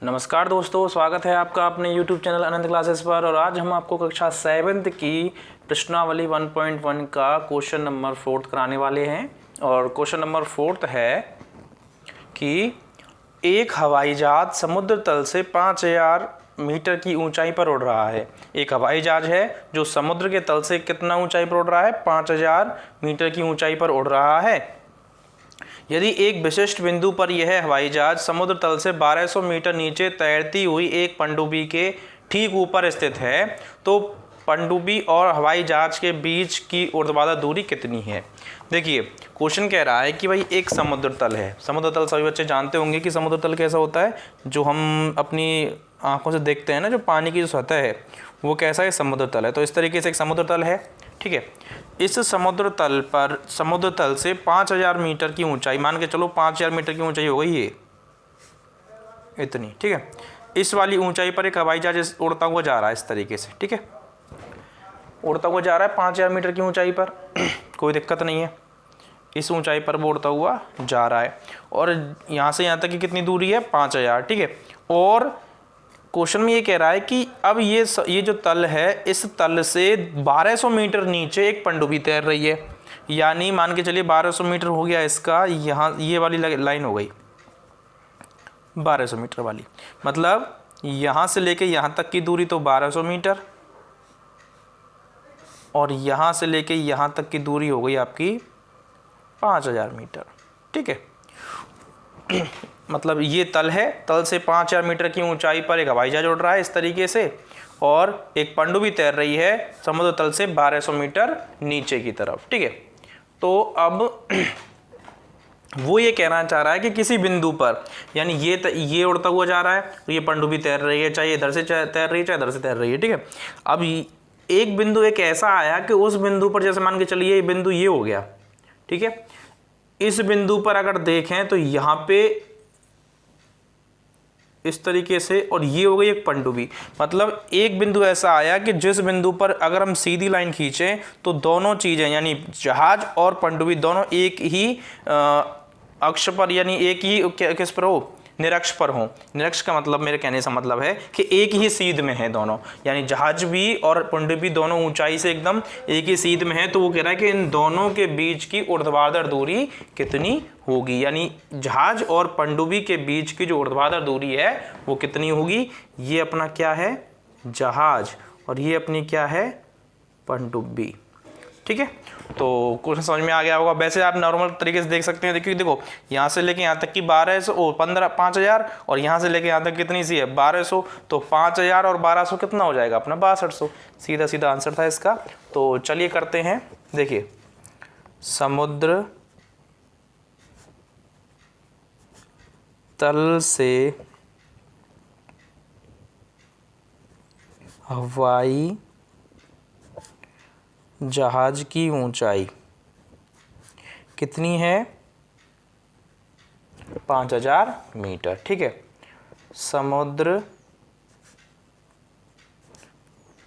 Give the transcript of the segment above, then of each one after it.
नमस्कार दोस्तों, स्वागत है आपका अपने YouTube चैनल अनंत क्लासेस पर। और आज हम आपको कक्षा 7th की प्रश्नावली 1.1 का क्वेश्चन नंबर 4 कराने वाले हैं। और क्वेश्चन नंबर 4 है कि एक हवाई जहाज समुद्र तल से 5000 मीटर की ऊंचाई पर उड़ रहा है। एक हवाई जहाज है जो समुद्र के तल से कितना ऊंचाई पर उड़ रहा है? 5000 मीटर की ऊंचाई पर उड़ रहा है। यदि एक विशिष्ट बिंदु पर यह हवाई जहाज समुद्र तल से 1200 मीटर नीचे तैरती हुई एक पनडुब्बी के ठीक ऊपर स्थित है, तो पनडुब्बी और हवाई जहाज के बीच की ऊर्ध्वाधर दूरी कितनी है? देखिए, क्वेश्चन कह रहा है कि भाई एक समुद्र तल है। समुद्र तल सभी बच्चे जानते होंगे कि समुद्र तल कैसा होता है, जो हम अपनी आंखों से देखते हैं ना, जो पानी की जो सतह है वो कैसा है? समुद्र तल है। तो इस तरीके से एक समुद्र तल है, ठीक है। इस समुद्र तल पर समुद्र तल से 5000 मीटर की ऊंचाई, मान के चलो 5000 मीटर की ऊंचाई हो गई ये इतनी, ठीक है। इस वाली ऊंचाई पर एक हवाई जहाज उड़ता हुआ जा रहा है इस तरीके से, ठीक है। उड़ता हुआ जा रहा है 5000 मीटर की ऊंचाई पर कोई दिक्कत नहीं है। इस ऊंचाई पर वो उड़ता हुआ जा रहा है और यहाँ से यहाँ तक की कितनी दूरी है? 5000, ठीक है। और क्वेश्चन में ये कह रहा है कि अब ये जो तल है, इस तल से 1200 मीटर नीचे एक पनडुब्बी तैर रही है। यानी मान के चलिए 1200 मीटर हो गया इसका, यहाँ ये वाली लाइन हो गई 1200 मीटर वाली, मतलब यहाँ से लेके यहाँ तक की दूरी तो 1200 मीटर, और यहाँ से लेके यहाँ तक की दूरी हो गई आपकी 5000 मीटर, ठीक है। मतलब ये तल है, तल से 5000 मीटर की ऊंचाई पर एक हवाई जहाज उड़ रहा है इस तरीके से, और एक पनडुब्बी तैर रही है समुद्र तल से 1200 मीटर नीचे की तरफ, ठीक है। तो अब वो ये कहना चाह रहा है कि किसी बिंदु पर, यानी ये उड़ता हुआ जा रहा है और ये पनडुब्बी तैर रही है, चाहे इधर से तैर रही है चाहे इधर से तैर रही है, ठीक है। अब एक बिंदु एक ऐसा आया कि उस बिंदु पर, जैसे मान के चलिए ये बिंदु ये हो गया, ठीक है। इस बिंदु पर अगर देखें तो यहाँ पे इस तरीके से, और ये हो गई एक पनडुब्बी। मतलब एक बिंदु ऐसा आया कि जिस बिंदु पर अगर हम सीधी लाइन खींचें तो दोनों चीज़ें, यानी जहाज और पनडुब्बी दोनों एक ही अक्ष पर, यानी एक ही किस पर हो? निरक्ष पर हो। निरक्ष का मतलब, मेरे कहने का मतलब है कि एक ही सीध में है दोनों, यानी जहाज भी और पनडुब्बी दोनों ऊंचाई से एकदम एक ही सीध में है। तो वो कह रहा है कि इन दोनों के बीच की ऊर्ध्वाधर दूरी कितनी होगी, यानी जहाज और पनडुब्बी के बीच की जो ऊर्ध्वाधर दूरी है वो कितनी होगी? ये अपना क्या है? जहाज, और ये अपनी क्या है? पनडुब्बी, ठीक है। तो क्वेश्चन समझ में आ गया होगा। वैसे आप नॉर्मल तरीके से देख सकते हैं। देखो यहाँ से लेके यहाँ तक की 5000, और यहाँ से लेके यहाँ तक कितनी सी है? 1200। तो 5000 और 1200 कितना हो जाएगा अपना? 6200। सीधा सीधा आंसर था इसका। तो चलिए करते हैं। देखिए, समुद्र तल से हवाई जहाज की ऊंचाई कितनी है? 5000 मीटर, ठीक है। समुद्र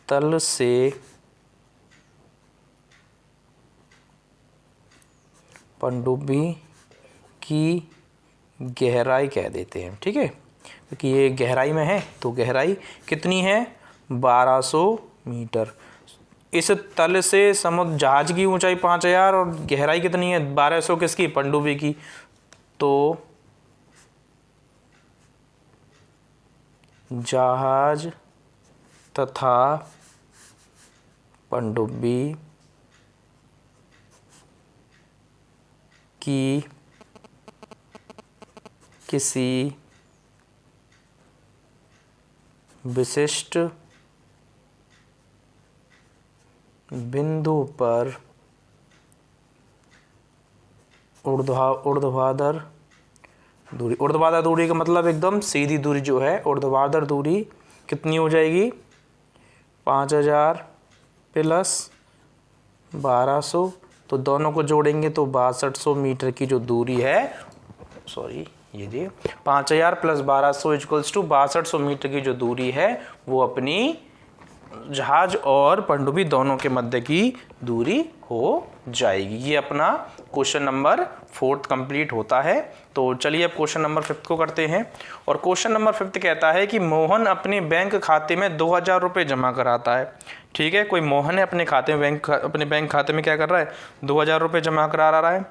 तल से पनडुब्बी की गहराई कह देते हैं, ठीक है, क्योंकि ये गहराई में है। तो गहराई कितनी है? 1200 मीटर। इस तल से समुद्र जहाज की ऊंचाई 5000 और गहराई कितनी है? 1200। किसकी? पनडुब्बी की। तो जहाज तथा पनडुब्बी की किसी विशिष्ट बिंदु पर ऊर्ध्वाधर दूरी, ऊर्ध्वाधर दूरी का मतलब एकदम सीधी दूरी जो है, ऊर्ध्वाधर दूरी कितनी हो जाएगी? 5000 प्लस 1200। तो दोनों को जोड़ेंगे तो 6200 मीटर की जो दूरी है, सॉरी ये 5000 प्लस 1200 इक्वल्स टू 6200 मीटर की जो दूरी है वो अपनी जहाज और पनडुब्बी दोनों के मध्य की दूरी हो जाएगी। ये अपना क्वेश्चन नंबर 4 कंप्लीट होता है। तो चलिए अब क्वेश्चन नंबर 5 को करते हैं। और क्वेश्चन नंबर 5 कहता है कि मोहन अपने बैंक खाते में 2000 रुपये जमा कराता है। ठीक है, कोई मोहन है अपने बैंक खाते में क्या कर रहा है, 2000 रुपये जमा करा रहा है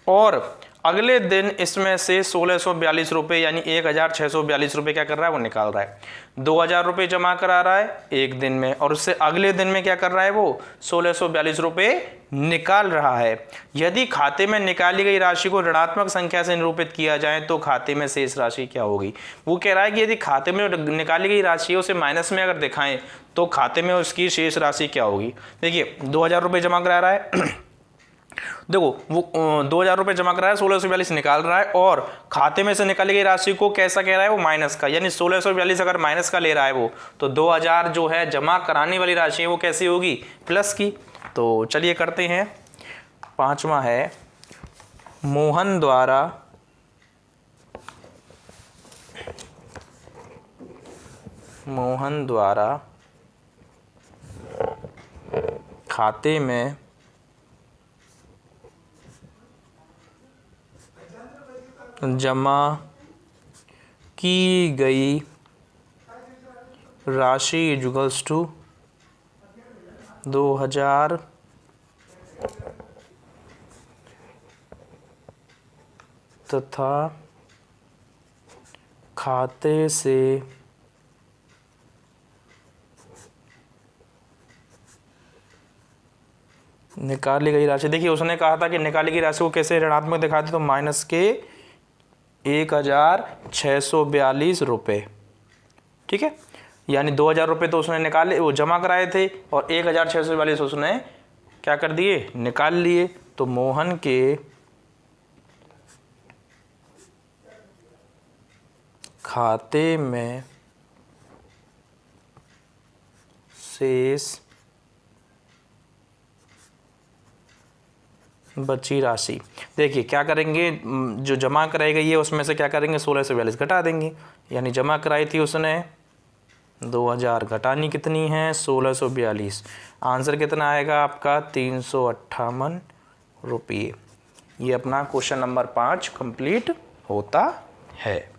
और अगले दिन इसमें से 1642 रुपये यानी 1642 रुपये क्या कर रहा है, वो निकाल रहा है। 2000 रुपये जमा करा रहा है एक दिन में और उससे अगले दिन में क्या कर रहा है, वो 1642 रुपये निकाल रहा है। यदि खाते में निकाली गई राशि को ऋणात्मक संख्या से निरूपित किया जाए तो खाते में शेष राशि क्या होगी। वो कह रहा है कि यदि खाते में निकाली गई राशि उसे माइनस में अगर दिखाएं तो खाते में उसकी शेष राशि क्या होगी। देखिए 2000 रुपये जमा करा रहा है देखो वो 2000 रुपये जमा करा है, 1642 निकाल रहा है और खाते में से निकाली गई राशि को कैसा कह रहा है, वो माइनस का, यानी 1642 अगर माइनस का ले रहा है वो, तो 2000 जो है जमा कराने वाली राशि है वो कैसी होगी, प्लस की। तो चलिए करते हैं। 5वां है मोहन द्वारा खाते में जमा की गई राशि इक्वल्स टू 2000 तथा खाते से निकाली गई राशि। देखिए उसने कहा था कि निकाली गई राशि को कैसे ऋणात्मक दिखाते, तो माइनस के 1642 रुपये। ठीक है, यानी 2000 रुपये तो उसने निकाले, वो जमा कराए थे और 1642 उसने क्या कर दिए, निकाल लिए। तो मोहन के खाते में शेष बची राशि, देखिए क्या करेंगे, जो जमा कराई गई है उसमें से क्या करेंगे, 1642 घटा देंगे। यानी जमा कराई थी उसने 2000, घटानी कितनी है 1642, आंसर कितना आएगा आपका 358 रुपये। ये अपना क्वेश्चन नंबर 5 कंप्लीट होता है।